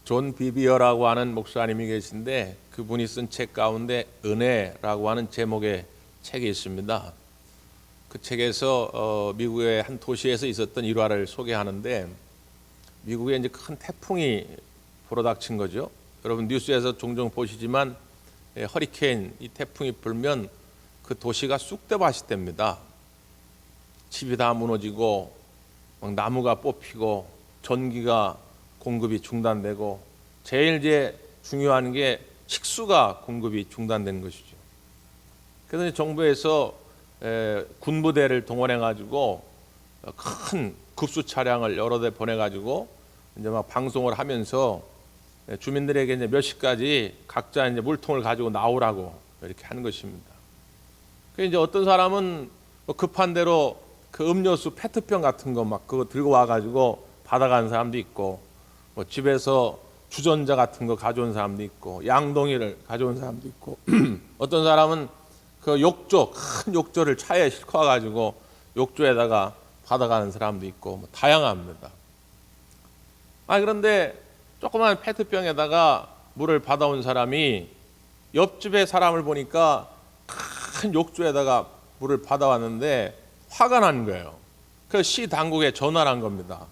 존 비비어라고 하는 목사님이 계신데 그분이 쓴 책 가운데 은혜라고 하는 제목의 책이 있습니다. 그 책에서 미국의 한 도시에서 있었던 일화를 소개하는데, 미국에 이제 큰 태풍이 불어닥친 거죠. 여러분 뉴스에서 종종 보시지만 허리케인, 이 태풍이 불면 그 도시가 쑥대밭이 됩니다. 집이 다 무너지고 막 나무가 뽑히고 전기가 공급이 중단되고, 제일 이제 중요한 게 식수가 공급이 중단된 것이죠. 그래서 정부에서 군부대를 동원해 가지고 큰 급수 차량을 여러 대 보내 가지고 이제 막 방송을 하면서 주민들에게 이제 몇 시까지 각자 이제 물통을 가지고 나오라고 이렇게 하는 것입니다. 그 이제 어떤 사람은 급한 대로 그 음료수 페트병 같은 거 막 그거 들고 와 가지고 받아가는 사람도 있고, 뭐 집에서 주전자 같은 거 가져온 사람도 있고, 양동이를 가져온 사람도 있고, 어떤 사람은 그 욕조, 큰 욕조를 차에 싣고 와가지고 욕조에다가 받아가는 사람도 있고, 뭐 다양합니다. 그런데 조그만 페트병에다가 물을 받아온 사람이 옆집에 사람을 보니까 큰 욕조에다가 물을 받아왔는데 화가 난 거예요. 그 시 당국에 전화를 한 겁니다.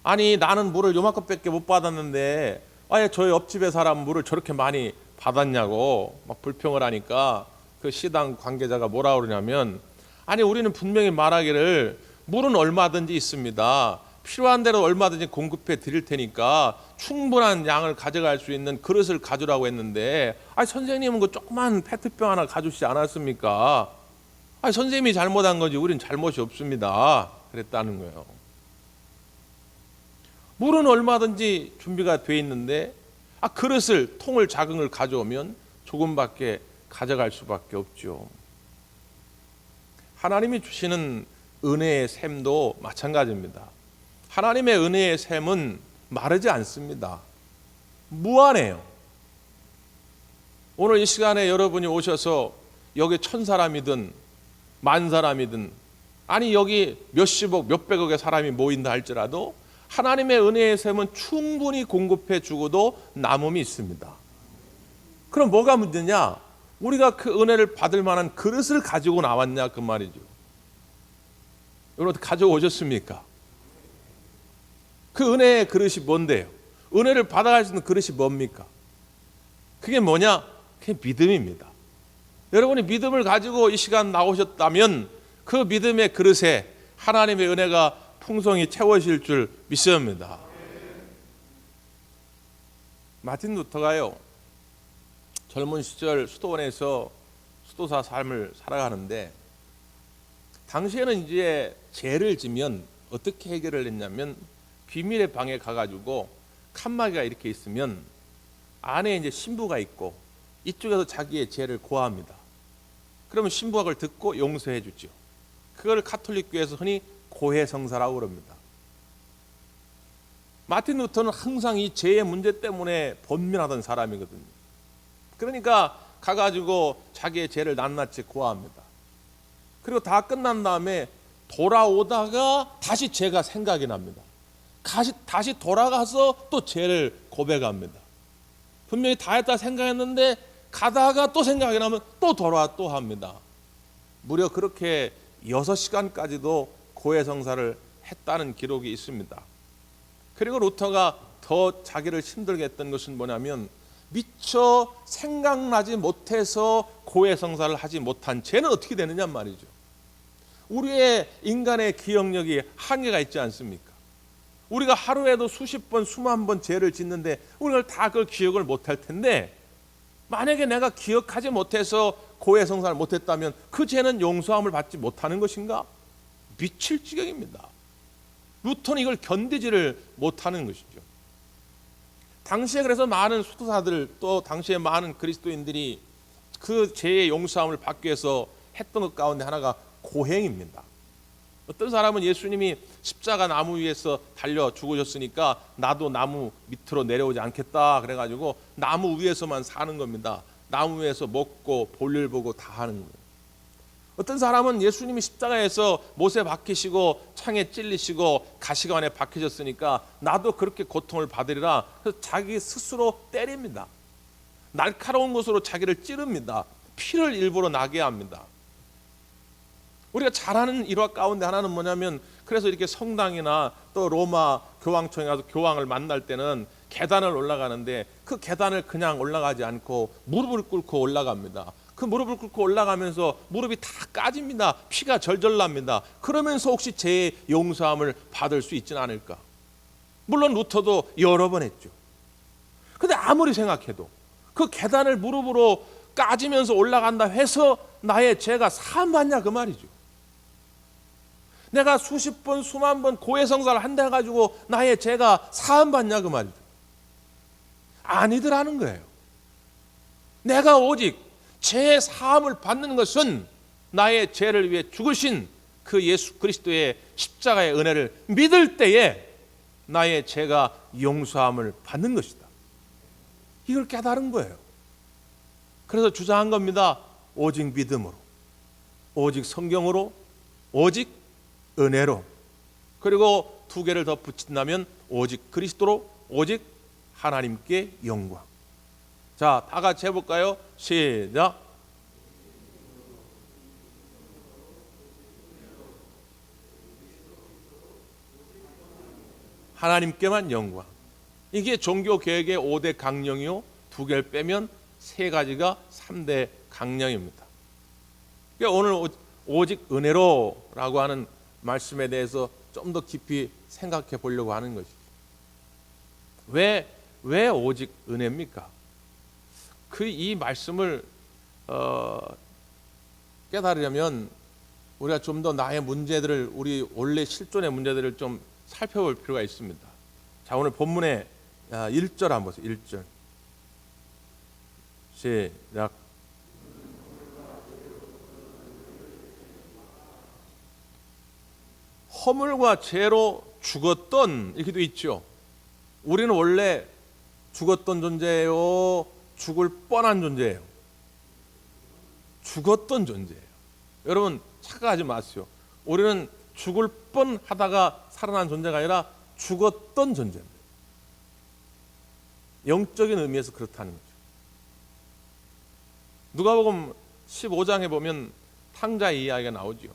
아니, 나는 물을 요만큼밖에 못 받았는데 왜 저 옆집에 사람 물을 저렇게 많이 받았냐고 막 불평을 하니까 그 시당 관계자가 뭐라 그러냐면, 아니, 우리는 분명히 말하기를 물은 얼마든지 있습니다. 필요한 대로 얼마든지 공급해 드릴 테니까 충분한 양을 가져갈 수 있는 그릇을 가져라고 했는데, 선생님은 그 조그만 페트병 하나 가주시지 않았습니까? 선생님이 잘못한 거지 우린 잘못이 없습니다. 그랬다는 거예요. 물은 얼마든지 준비가 돼 있는데 그릇을, 통을, 작은 걸 가져오면 조금밖에 가져갈 수밖에 없죠. 하나님이 주시는 은혜의 샘도 마찬가지입니다. 하나님의 은혜의 샘은 마르지 않습니다. 무한해요. 오늘 이 시간에 여러분이 오셔서 여기 1000사람이든 10,000사람이든, 아니 여기 몇십억 몇백억의 사람이 모인다 할지라도 하나님의 은혜의 샘은 충분히 공급해 주고도 남음이 있습니다. 그럼 뭐가 문제냐? 우리가 그 은혜를 받을 만한 그릇을 가지고 나왔냐 그 말이죠. 여러분 가져오셨습니까? 그 은혜의 그릇이 뭔데요? 은혜를 받아갈 수 있는 그릇이 뭡니까? 그게 뭐냐? 그게 믿음입니다. 여러분이 믿음을 가지고 이 시간 나오셨다면 그 믿음의 그릇에 하나님의 은혜가 풍성히 채워질 줄 믿습니다. 마틴 루터가요, 젊은 시절 수도원에서 수도사 삶을 살아가는데, 당시에는 이제 죄를 지면 어떻게 해결을 했냐면, 비밀의 방에 가가지고 칸막이가 이렇게 있으면 안에 이제 신부가 있고 이쪽에서 자기의 죄를 고합니다. 그러면 신부가 그걸 듣고 용서해 주죠. 그걸 가톨릭교에서 흔히 고해성사라고 그럽니다. 마틴 루터는 항상 이 죄의 문제 때문에 번민하던 사람이거든요. 그러니까 가가지고 자기의 죄를 낱낱이 고합니다. 그리고 다 끝난 다음에 돌아오다가 다시 죄가 생각이 납니다. 다시 돌아가서 또 죄를 고백합니다. 분명히 다 했다 생각했는데 가다가 또 생각이 나면 또 돌아와 또 합니다. 무려 그렇게 6시간까지도 고해성사를 했다는 기록이 있습니다. 그리고 루터가 더 자기를 힘들게 했던 것은 뭐냐면, 미처 생각나지 못해서 고해성사를 하지 못한 죄는 어떻게 되느냐 말이죠. 우리의 인간의 기억력이 한계가 있지 않습니까? 우리가 하루에도 수십 번, 수만 번 죄를 짓는데 우리가 다 그걸 기억을 못할 텐데, 만약에 내가 기억하지 못해서 고해성사를 못했다면 그 죄는 용서함을 받지 못하는 것인가? 미칠 지경입니다. 루터는 이걸 견디지를 못하는 것이죠. 당시에 그래서 많은 수도사들, 또 당시에 많은 그리스도인들이 그 죄의 용서함을 받기 위해서 했던 것 가운데 하나가 고행입니다. 어떤 사람은 예수님이 십자가 나무 위에서 달려 죽으셨으니까 나도 나무 밑으로 내려오지 않겠다 그래가지고 나무 위에서만 사는 겁니다. 나무 위에서 먹고 볼일 보고 다 하는 거예요. 어떤 사람은 예수님이 십자가에서 못에 박히시고 창에 찔리시고 가시관에 박히셨으니까 나도 그렇게 고통을 받으리라. 그래서 자기 스스로 때립니다. 날카로운 것으로 자기를 찌릅니다. 피를 일부러 나게 합니다. 우리가 잘 아는 일화 가운데 하나는 뭐냐면, 그래서 이렇게 성당이나 또 로마 교황청에 가서 교황을 만날 때는 계단을 올라가는데 그 계단을 그냥 올라가지 않고 무릎을 꿇고 올라갑니다. 그 무릎을 꿇고 올라가면서 무릎이 다 까집니다. 피가 절절 납니다. 그러면서 혹시 죄의 용서함을 받을 수 있지는 않을까? 물론 루터도 여러 번 했죠. 근데 아무리 생각해도 그 계단을 무릎으로 까지면서 올라간다 해서 나의 죄가 사함받냐 그 말이죠. 내가 수십 번 수만 번 고해성사를 한다 해가지고 나의 죄가 사함받냐 그 말이죠. 아니더라는 거예요. 내가 오직 죄의 사함을 받는 것은 나의 죄를 위해 죽으신 그 예수 그리스도의 십자가의 은혜를 믿을 때에 나의 죄가 용서함을 받는 것이다. 이걸 깨달은 거예요. 그래서 주장한 겁니다. 오직 믿음으로, 오직 성경으로, 오직 은혜로, 그리고 두 개를 더 붙인다면 오직 그리스도로, 오직 하나님께 영광. 자, 다 같이 해볼까요? 시작. 하나님께만 영광. 이게 종교개혁의 5대 강령이요, 두 개를 빼면 세 가지가 3대 강령입니다. 그러니까 오늘 오직 은혜로라고 하는 말씀에 대해서 좀 더 깊이 생각해 보려고 하는 것이죠. 왜 오직 은혜입니까? 이 말씀을 깨달으려면 우리가 좀 더 나의 문제들을, 우리 원래 실존의 문제들을 좀 살펴볼 필요가 있습니다. 자, 오늘 본문의 1절 한번 보세요. 1절 시작. 허물과 죄로 죽었던, 이렇게 돼 있죠. 우리는 원래 죽었던 존재예요, 죽을 뻔한 존재예요? 죽었던 존재예요. 여러분 착각하지 마세요. 우리는 죽을 뻔하다가 살아난 존재가 아니라 죽었던 존재입니다. 영적인 의미에서 그렇다는 거죠. 누가복음 15장에 보면 탕자의 이야기가 나오죠.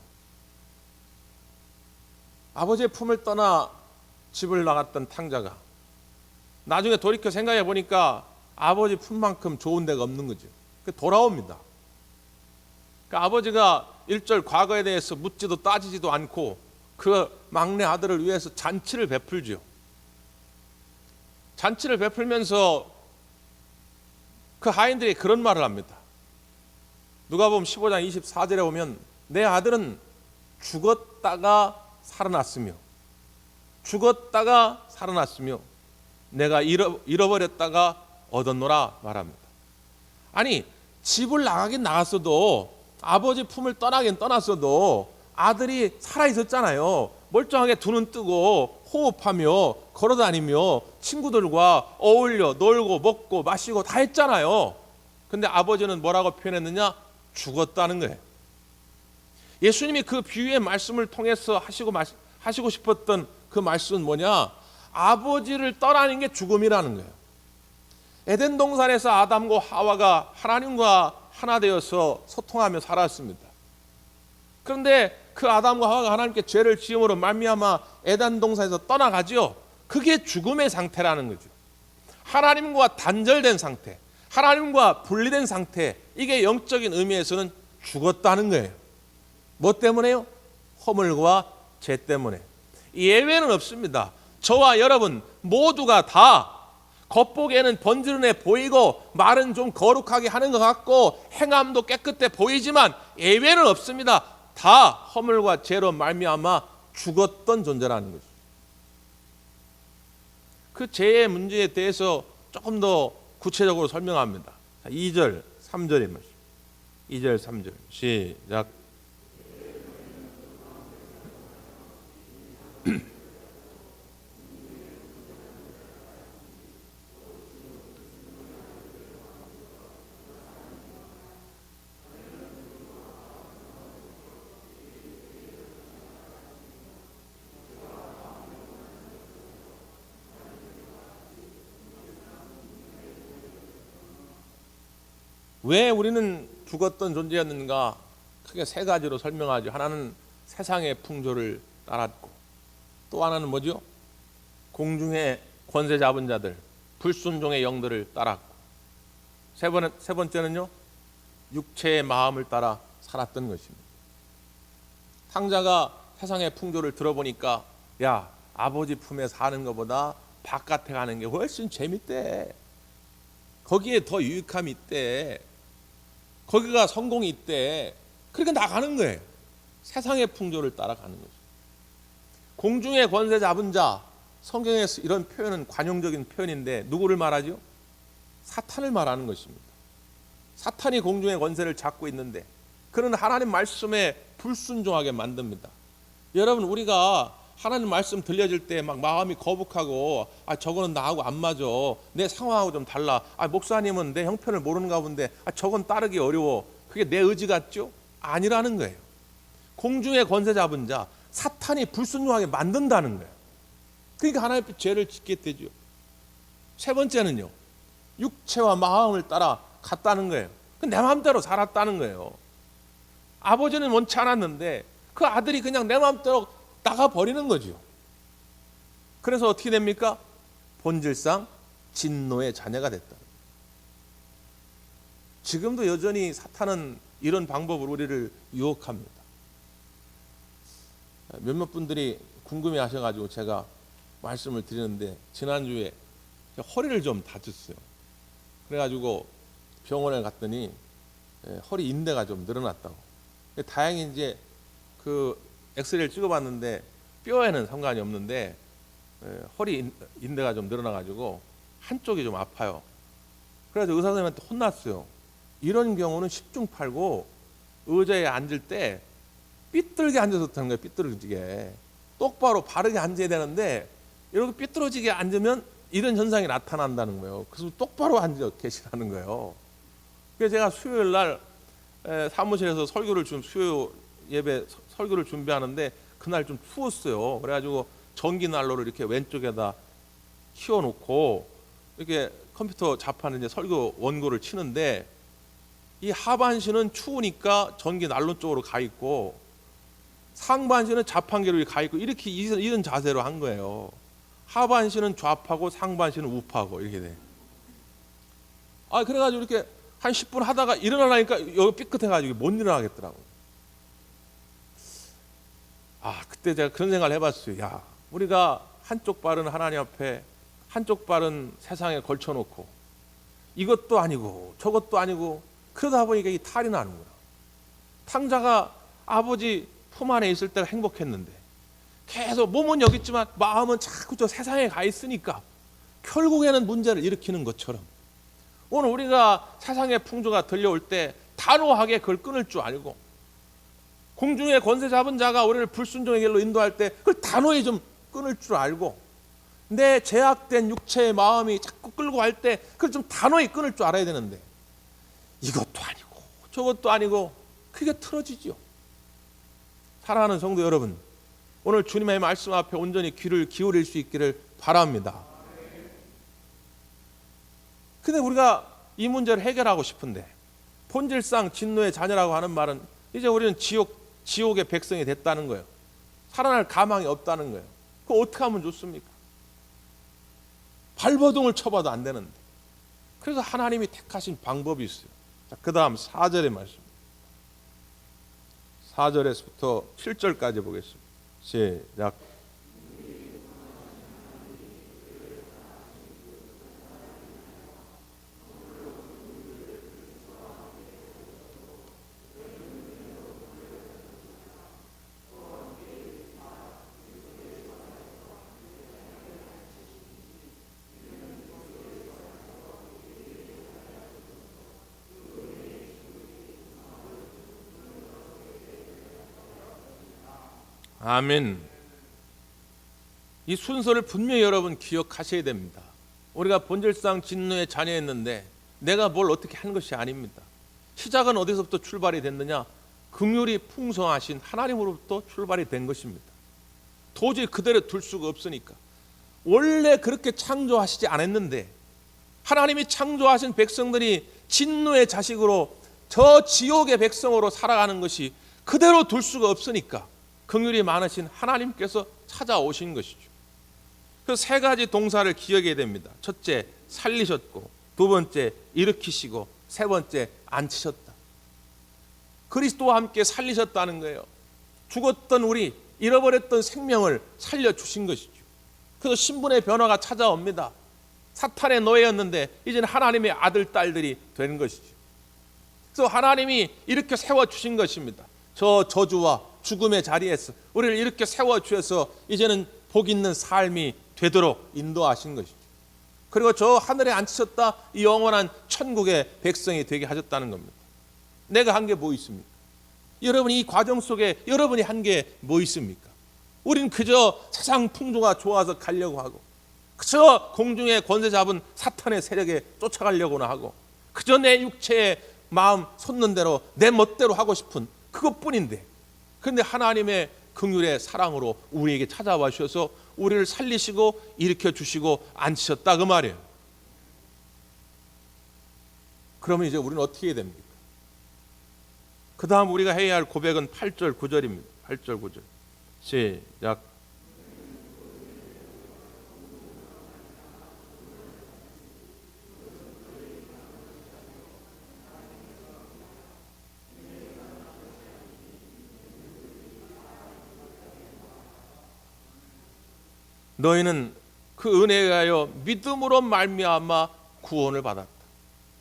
아버지의 품을 떠나 집을 나갔던 탕자가 나중에 돌이켜 생각해 보니까 아버지 품만큼 좋은 데가 없는 거죠. 돌아옵니다. 그러니까 아버지가 일절 과거에 대해서 묻지도 따지지도 않고 그 막내 아들을 위해서 잔치를 베풀죠. 잔치를 베풀면서 그 하인들이 그런 말을 합니다. 누가복음 15장 24절에 보면 내 아들은 죽었다가 살아났으며 내가 잃어버렸다가 얻었노라 말합니다. 아니, 집을 나가긴 나갔어도, 아버지 품을 떠나긴 떠났어도 아들이 살아있었잖아요. 멀쩡하게 두 눈 뜨고 호흡하며 걸어다니며 친구들과 어울려 놀고 먹고 마시고 다 했잖아요. 근데 아버지는 뭐라고 표현했느냐? 죽었다는 거예요. 예수님이 그 비유의 말씀을 통해서 하시고 싶었던 그 말씀은 뭐냐? 아버지를 떠나는 게 죽음이라는 거예요. 에덴 동산에서 아담과 하와가 하나님과 하나 되어서 소통하며 살았습니다. 그런데 그 아담과 하와가 하나님께 죄를 지음으로 말미암아 에덴 동산에서 떠나가지요. 그게 죽음의 상태라는 거죠. 하나님과 단절된 상태, 하나님과 분리된 상태, 이게 영적인 의미에서는 죽었다는 거예요. 뭐 때문에요? 허물과 죄 때문에. 예외는 없습니다. 저와 여러분 모두가 다 겉보기에는 번지른해 보이고 말은 좀 거룩하게 하는 것 같고 행함도 깨끗해 보이지만 예외는 없습니다. 다 허물과 죄로 말미암아 죽었던 존재라는 거죠. 그 죄의 문제에 대해서 조금 더 구체적으로 설명합니다. 2절, 3절입니다. 2절, 3절 시작. 왜 우리는 죽었던 존재였는가? 크게 세 가지로 설명하죠. 하나는 세상의 풍조를 따랐고, 또 하나는 뭐죠? 공중의 권세 잡은 자들, 불순종의 영들을 따랐고, 세 번째는요, 육체의 마음을 따라 살았던 것입니다. 탕자가 세상의 풍조를 들어보니까, 야, 아버지 품에 사는 것보다 바깥에 가는 게 훨씬 재밌대. 거기에 더 유익함이 있대. 거기가 성공이 있대. 그러니까 나가는 거예요. 세상의 풍조를 따라가는 거죠. 공중의 권세 잡은 자, 성경에서 이런 표현은 관용적인 표현인데 누구를 말하죠? 사탄을 말하는 것입니다. 사탄이 공중의 권세를 잡고 있는데 그는 하나님 말씀에 불순종하게 만듭니다. 여러분, 우리가 하나님 말씀 들려줄 때 막 마음이 거북하고, 저거는 나하고 안 맞아, 내 상황하고 좀 달라, 목사님은 내 형편을 모르는가 본데 저건 따르기 어려워, 그게 내 의지 같죠? 아니라는 거예요. 공중의 권세 잡은 자, 사탄이 불순종하게 만든다는 거예요. 그러니까 하나님 앞에 죄를 짓게 되죠. 세 번째는요, 육체와 마음을 따라 갔다는 거예요. 내 마음대로 살았다는 거예요. 아버지는 원치 않았는데 그 아들이 그냥 내 마음대로 나가버리는 거죠. 그래서 어떻게 됩니까? 본질상 진노의 자녀가 됐다. 지금도 여전히 사탄은 이런 방법으로 우리를 유혹합니다. 몇몇 분들이 궁금해 하셔가지고 제가 말씀을 드리는데, 지난주에 허리를 좀 다쳤어요. 그래가지고 병원에 갔더니 허리 인대가 좀 늘어났다고. 다행히 이제 그 엑스레이를 찍어봤는데 뼈에는 상관이 없는데 허리 인대가 좀 늘어나가지고 한쪽이 좀 아파요. 그래서 의사 선생님한테 혼났어요. 이런 경우는 10중 8구 의자에 앉을 때 삐뚤게 앉아서 타는 거예요. 삐뚤어지게. 똑바로 바르게 앉아야 되는데 이렇게 삐뚤어지게 앉으면 이런 현상이 나타난다는 거예요. 그래서 똑바로 앉아 계시라는 거예요. 그래서 제가 수요일 날 사무실에서 수요 예배 설교를 준비하는데 그날 좀 추웠어요. 그래가지고 전기 난로를 이렇게 왼쪽에다 키워놓고 이렇게 컴퓨터 자판에 이제 설교 원고를 치는데, 이 하반신은 추우니까 전기 난로 쪽으로 가 있고 상반신은 자판기로 가 있고 이렇게 이런 자세로 한 거예요. 하반신은 좌파고 상반신은 우파고 이렇게 돼. 그래가지고 이렇게 한 10분 하다가 일어나니까 여기 삐끗해가지고 못 일어나겠더라고요. 그때 제가 그런 생각을 해봤어요. 야, 우리가 한쪽 발은 하나님 앞에, 한쪽 발은 세상에 걸쳐놓고 이것도 아니고 저것도 아니고 그러다 보니까 이 탈이 나는구나. 탕자가 아버지 품 안에 있을 때가 행복했는데 계속 몸은 여기 있지만 마음은 자꾸 저 세상에 가 있으니까 결국에는 문제를 일으키는 것처럼, 오늘 우리가 세상의 풍조가 들려올 때 단호하게 그걸 끊을 줄 알고, 공중의 권세 잡은 자가 우리를 불순종의 길로 인도할 때 그걸 단호히 좀 끊을 줄 알고, 내 제약된 육체의 마음이 자꾸 끌고 갈 때 그걸 좀 단호히 끊을 줄 알아야 되는데 이것도 아니고 저것도 아니고 그게 틀어지죠. 사랑하는 성도 여러분, 오늘 주님의 말씀 앞에 온전히 귀를 기울일 수 있기를 바랍니다. 근데 우리가 이 문제를 해결하고 싶은데, 본질상 진노의 자녀라고 하는 말은 이제 우리는 지옥의 백성이 됐다는 거예요. 살아날 가망이 없다는 거예요. 그거 어떻게 하면 좋습니까? 발버둥을 쳐봐도 안 되는데. 그래서 하나님이 택하신 방법이 있어요. 자, 그 다음 4절의 말씀. 4절에서부터 7절까지 보겠습니다. 시작. 아멘. 이 순서를 분명히 여러분 기억하셔야 됩니다. 우리가 본질상 진노의 자녀였는데 내가 뭘 어떻게 한 것이 아닙니다. 시작은 어디서부터 출발이 됐느냐? 긍휼이 풍성하신 하나님으로부터 출발이 된 것입니다. 도저히 그대로 둘 수가 없으니까. 원래 그렇게 창조하시지 않았는데 하나님이 창조하신 백성들이 진노의 자식으로 저 지옥의 백성으로 살아가는 것이 그대로 둘 수가 없으니까 긍휼이 많으신 하나님께서 찾아오신 것이죠. 그 세 가지 동사를 기억해야 됩니다. 첫째, 살리셨고, 두 번째, 일으키시고, 세 번째, 앉히셨다. 그리스도와 함께 살리셨다는 거예요. 죽었던 우리, 잃어버렸던 생명을 살려주신 것이죠. 그래서 신분의 변화가 찾아옵니다. 사탄의 노예였는데 이제는 하나님의 아들, 딸들이 되는 것이죠. 그래서 하나님이 이렇게 세워주신 것입니다. 저 저주와 죽음의 자리에서 우리를 이렇게 세워주셔서 이제는 복 있는 삶이 되도록 인도하신 것이죠. 그리고 저 하늘에 앉히셨다, 이 영원한 천국의 백성이 되게 하셨다는 겁니다. 내가 한 게 뭐 있습니까? 여러분이 이 과정 속에 여러분이 한 게 뭐 있습니까? 우린 그저 세상 풍조가 좋아서 가려고 하고, 그저 공중의 권세 잡은 사탄의 세력에 쫓아가려고나 하고, 그저 내 육체의 마음 솟는 대로 내 멋대로 하고 싶은 그것뿐인데, 그런데 하나님의 긍휼의 사랑으로 우리에게 찾아와 주셔서 우리를 살리시고 일으켜 주시고 앉히셨다, 그 말이에요. 그러면 이제 우리는 어떻게 해야 됩니까? 그 다음 우리가 해야 할 고백은 8절 9절입니다. 8절 9절 시작. 너희는 그 은혜에 의하여 믿음으로 말미암아 구원을 받았다.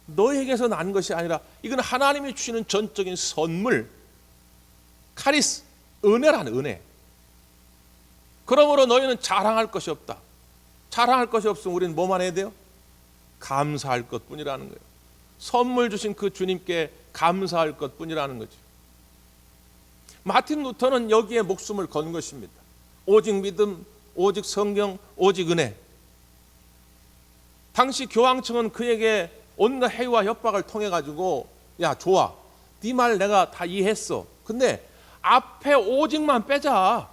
너희에게서 난 것이 아니라 이건 하나님이 주시는 전적인 선물, 카리스, 은혜라는 은혜. 그러므로 너희는 자랑할 것이 없다. 자랑할 것이 없으면 우리는 뭐만 해야 돼요? 감사할 것뿐이라는 거예요. 선물 주신 그 주님께 감사할 것뿐이라는 거죠. 마틴 루터는 여기에 목숨을 건 것입니다. 오직 믿음, 오직 성경, 오직 은혜. 당시 교황청은 그에게 온갖 해와 협박을 통해 가지고, 야 좋아, 네 말 내가 다 이해했어. 근데 앞에 오직만 빼자.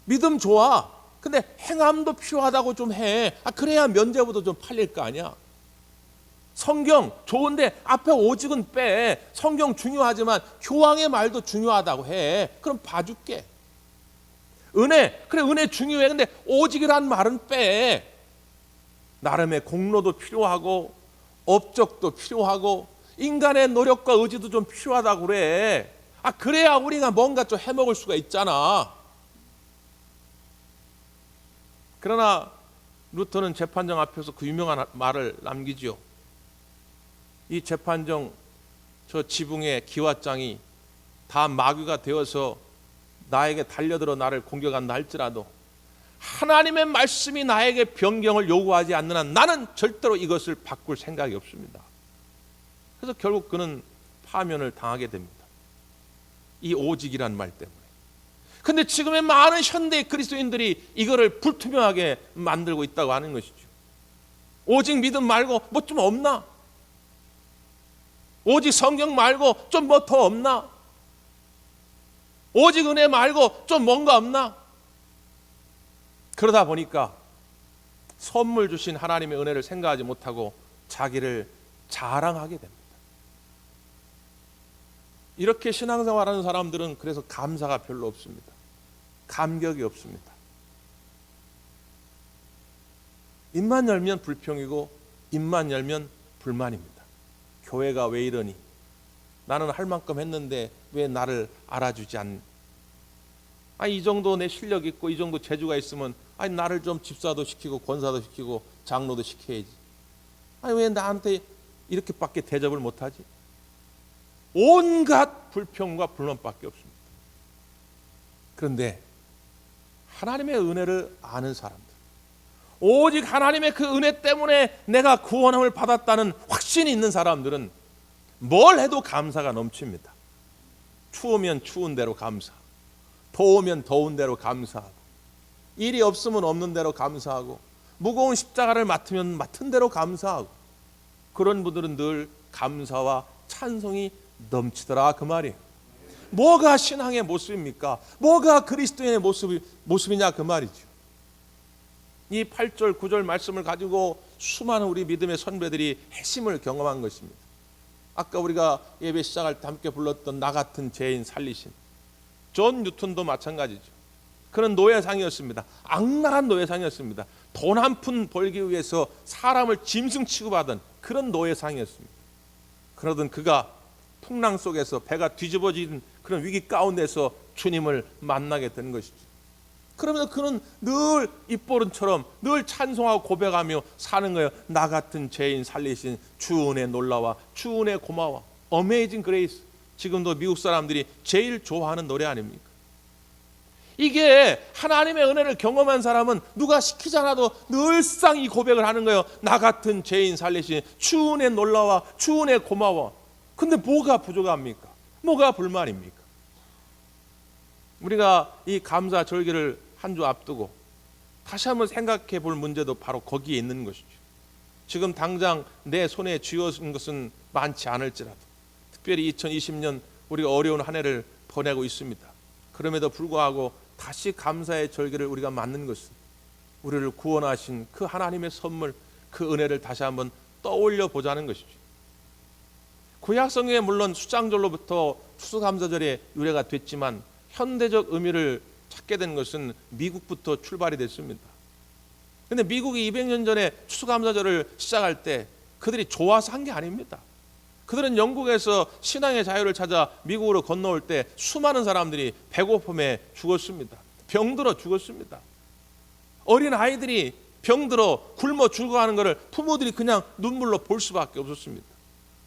믿음 좋아. 근데 행함도 필요하다고 좀 해. 그래야 면죄부도 좀 팔릴 거 아니야. 성경 좋은데 앞에 오직은 빼. 성경 중요하지만 교황의 말도 중요하다고 해. 그럼 봐줄게. 은혜, 그래 은혜 중요해. 근데 오직이란 말은 빼. 나름의 공로도 필요하고 업적도 필요하고 인간의 노력과 의지도 좀 필요하다고 그래. 그래야 우리가 뭔가 좀 해먹을 수가 있잖아. 그러나 루터는 재판정 앞에서 그 유명한 말을 남기죠. 이 재판정 저 지붕의 기와장이 다 마귀가 되어서 나에게 달려들어 나를 공격한다 할지라도 하나님의 말씀이 나에게 변경을 요구하지 않는 한 나는 절대로 이것을 바꿀 생각이 없습니다. 그래서 결국 그는 파면을 당하게 됩니다. 이 오직이란 말 때문에. 근데 지금의 많은 현대 그리스도인들이 이거를 불투명하게 만들고 있다고 하는 것이죠. 오직 믿음 말고 뭐 좀 없나? 오직 성경 말고 좀 뭐 더 없나? 오직 은혜 말고 좀 뭔가 없나? 그러다 보니까 선물 주신 하나님의 은혜를 생각하지 못하고 자기를 자랑하게 됩니다. 이렇게 신앙생활하는 사람들은 그래서 감사가 별로 없습니다. 감격이 없습니다. 입만 열면 불평이고 입만 열면 불만입니다. 교회가 왜 이러니? 나는 할 만큼 했는데 왜 나를 알아주지 않니? 이 정도 내 실력 있고 이 정도 재주가 있으면 나를 좀 집사도 시키고 권사도 시키고 장로도 시켜야지. 왜 나한테 이렇게밖에 대접을 못하지? 온갖 불평과 불만밖에 없습니다. 그런데 하나님의 은혜를 아는 사람들, 오직 하나님의 그 은혜 때문에 내가 구원함을 받았다는 확신이 있는 사람들은 뭘 해도 감사가 넘칩니다. 추우면 추운 대로 감사, 더우면 더운 대로 감사하고, 일이 없으면 없는 대로 감사하고, 무거운 십자가를 맡으면 맡은 대로 감사하고, 그런 분들은 늘 감사와 찬송이 넘치더라, 그 말이에요. 뭐가 신앙의 모습입니까? 뭐가 그리스도인의 모습이냐, 그 말이죠. 이 8절 9절 말씀을 가지고 수많은 우리 믿음의 선배들이 핵심을 경험한 것입니다. 아까 우리가 예배 시작할 때 함께 불렀던 나 같은 죄인 살리신 존 뉴턴도 마찬가지죠. 그는 노예상이었습니다. 악랄한 노예상이었습니다. 돈 한 푼 벌기 위해서 사람을 짐승 취급하던 그런 노예상이었습니다. 그러던 그가 풍랑 속에서 배가 뒤집어진 그런 위기 가운데서 주님을 만나게 된 것이죠. 그러면서 그는 늘 입버릇처럼 늘 찬송하고 고백하며 사는 거예요. 나 같은 죄인 살리신 주 은혜 놀라와 주 은혜 고마워. 어메이징 그레이스. 지금도 미국 사람들이 제일 좋아하는 노래 아닙니까? 이게 하나님의 은혜를 경험한 사람은 누가 시키지 않아도 늘상 이 고백을 하는 거예요. 나 같은 죄인 살리신 주 은혜 놀라와 주 은혜 고마워. 근데 뭐가 부족합니까? 뭐가 불만입니까? 우리가 이 감사 절기를 한 주 앞두고 다시 한번 생각해 볼 문제도 바로 거기에 있는 것이죠. 지금 당장 내 손에 쥐어진 것은 많지 않을지라도 특별히 2020년 우리가 어려운 한 해를 보내고 있습니다. 그럼에도 불구하고 다시 감사의 절기를 우리가 맞는 것은 우리를 구원하신 그 하나님의 선물, 그 은혜를 다시 한번 떠올려 보자는 것이죠. 구약 성경에 물론 수장절로부터 추수감사절의 유래가 됐지만 현대적 의미를 찾게 된 것은 미국부터 출발이 됐습니다. 그런데 미국이 200년 전에 추수감사절을 시작할 때 그들이 좋아서 한 게 아닙니다. 그들은 영국에서 신앙의 자유를 찾아 미국으로 건너올 때 수많은 사람들이 배고픔에 죽었습니다. 병들어 죽었습니다. 어린 아이들이 병들어 굶어 죽어가는 것을 부모들이 그냥 눈물로 볼 수밖에 없었습니다.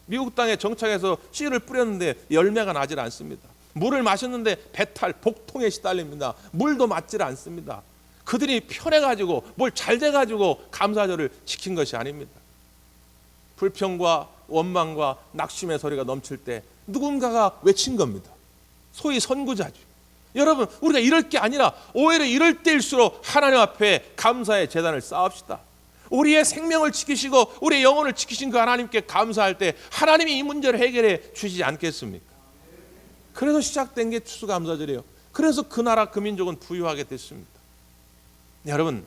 미국 땅에 정착해서 씨를 뿌렸는데 열매가 나질 않습니다. 물을 마셨는데 배탈, 복통에 시달립니다. 물도 맞질 않습니다. 그들이 편해가지고 뭘 잘 돼가지고 감사절을 지킨 것이 아닙니다. 불평과 원망과 낙심의 소리가 넘칠 때 누군가가 외친 겁니다. 소위 선구자죠. 여러분, 우리가 이럴 게 아니라 오히려 이럴 때일수록 하나님 앞에 감사의 제단을 쌓읍시다. 우리의 생명을 지키시고 우리의 영혼을 지키신 그 하나님께 감사할 때 하나님이 이 문제를 해결해 주시지 않겠습니까? 그래서 시작된 게 추수감사절이에요. 그래서 그 나라 그 민족은 부유하게 됐습니다. 여러분,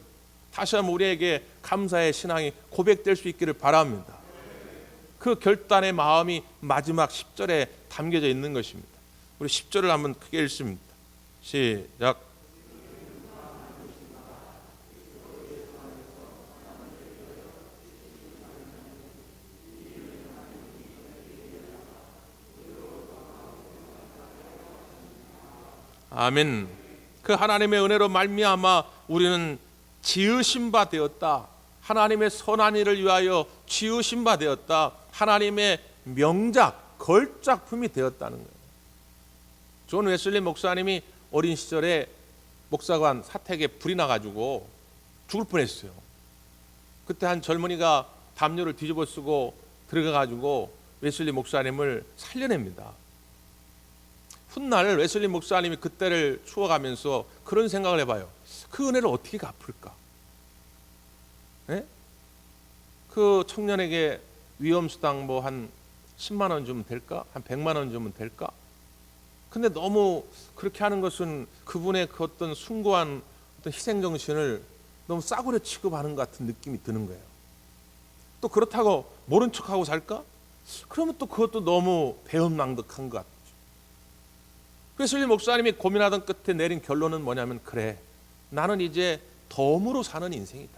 다시 한번 우리에게 감사의 신앙이 고백될 수 있기를 바랍니다. 그 결단의 마음이 마지막 10절에 담겨져 있는 것입니다. 우리 10절을 한번 크게 읽습니다. 시작. 아멘. 그 하나님의 은혜로 말미암아 우리는 지으신 바 되었다. 하나님의 선한 일을 위하여 지으신 바 되었다. 하나님의 명작, 걸작품이 되었다는 거예요. 존 웨슬리 목사님이 어린 시절에 목사관 사택에 불이 나가지고 죽을 뻔했어요. 그때 한 젊은이가 담요를 뒤집어 쓰고 들어가가지고 웨슬리 목사님을 살려냅니다. 훗날 웨슬리 목사님이 그때를 추억하면서 그런 생각을 해봐요. 그 은혜를 어떻게 갚을까? 네? 그 청년에게 위험수당 뭐 한 10만 원 주면 될까? 한 100만 원 주면 될까? 근데 너무 그렇게 하는 것은 그분의 그 어떤 숭고한 어떤 희생정신을 너무 싸구려 취급하는 것 같은 느낌이 드는 거예요. 또 그렇다고 모른 척하고 살까? 그러면 또 그것도 너무 배은망덕한 것 같죠. 그래서 이 목사님이 고민하던 끝에 내린 결론은 뭐냐면, 그래, 나는 이제 덤으로 사는 인생이다.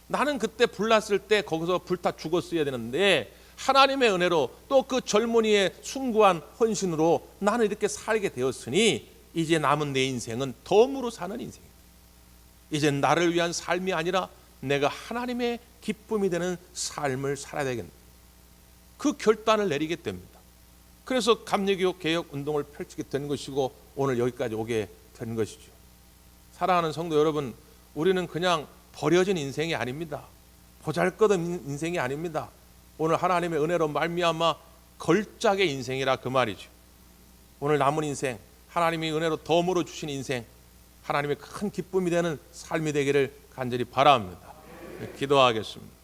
나는 그때 불났을 때 거기서 불타 죽었어야 되는데 하나님의 은혜로 또 그 젊은이의 숭고한 헌신으로 나는 이렇게 살게 되었으니 이제 남은 내 인생은 덤으로 사는 인생이다. 이제 나를 위한 삶이 아니라 내가 하나님의 기쁨이 되는 삶을 살아야 되겠다. 그 결단을 내리게 됩니다. 그래서 감리교 개혁 운동을 펼치게 된 것이고 오늘 여기까지 오게 된 것이죠. 사랑하는 성도 여러분, 우리는 그냥 버려진 인생이 아닙니다. 보잘것없는 인생이 아닙니다. 오늘 하나님의 은혜로 말미암아 걸작의 인생이라 그 말이죠. 오늘 남은 인생, 하나님의 은혜로 덤으로 주신 인생, 하나님의 큰 기쁨이 되는 삶이 되기를 간절히 바랍니다. 기도하겠습니다.